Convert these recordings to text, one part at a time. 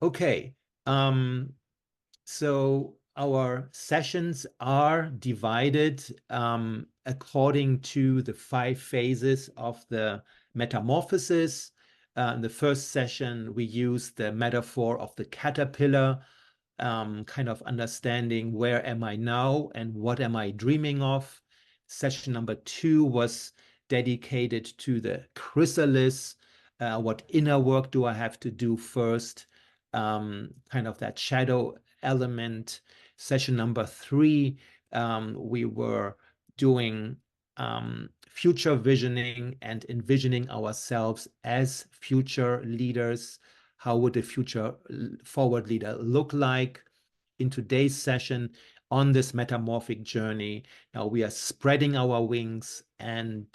Okay, so our sessions are divided according to the 5 phases of the metamorphosis. In the first session, we use the metaphor of the caterpillar, kind of understanding where am I now and what am I dreaming of. Session number 2 was dedicated to the chrysalis. What inner work do I have to do first? Kind of that shadow element. Session number 3, we were doing future visioning and envisioning ourselves as future leaders. How would a future forward leader look like? In today's session, on this metamorphic journey, now we are spreading our wings and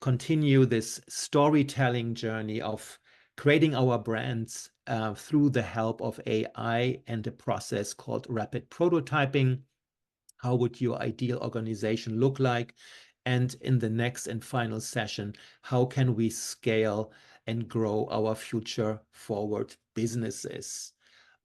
continue this storytelling journey of creating our brands through the help of AI and a process called rapid prototyping. How would your ideal organization look like? And in the next and final session, how can we scale and grow our future forward businesses?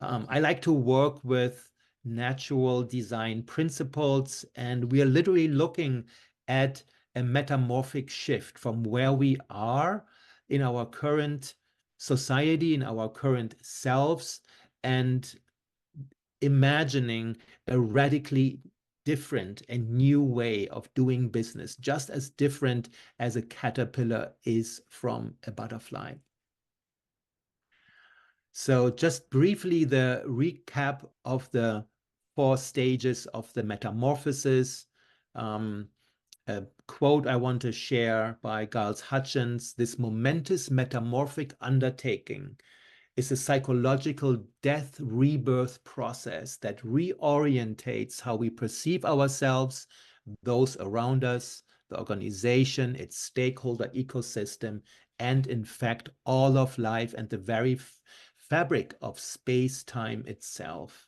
I like to work with natural design principles, and we are literally looking at a metamorphic shift from where we are in our current society, in our current selves, and imagining a radically different and new way of doing business, just as different as a caterpillar is from a butterfly. So just briefly, the recap of the 4 stages of the metamorphosis. A quote I want to share by Giles Hutchins: "This momentous metamorphic undertaking is a psychological death rebirth process that reorientates how we perceive ourselves, those around us, the organization, its stakeholder ecosystem, and in fact, all of life and the very fabric of space-time itself."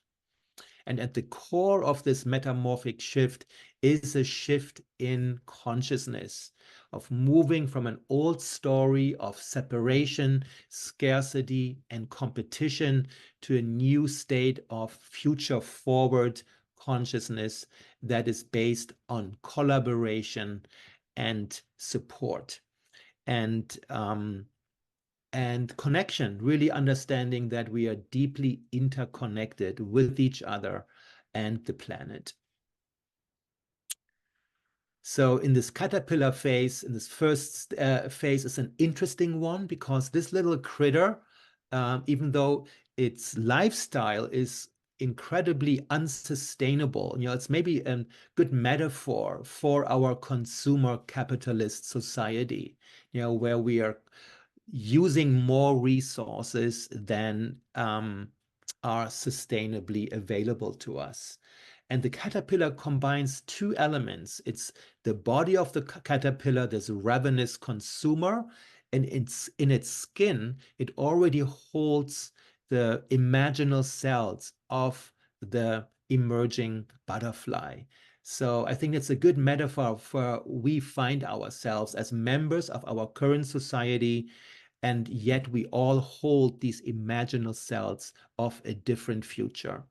And at the core of this metamorphic shift is a shift in consciousness, of moving from an old story of separation, scarcity, and competition to a new state of future forward consciousness that is based on collaboration and support. And connection, really understanding that we are deeply interconnected with each other and the planet. So in this caterpillar phase, in this first phase, is an interesting one because this little critter, even though its lifestyle is incredibly unsustainable, it's maybe a good metaphor for our consumer capitalist society, where we are using more resources than are sustainably available to us. And the caterpillar combines 2 elements. It's the body of the caterpillar, this ravenous consumer, and in its skin, it already holds the imaginal cells of the emerging butterfly. So I think it's a good metaphor for we find ourselves as members of our current society, and yet we all hold these imaginal cells of a different future.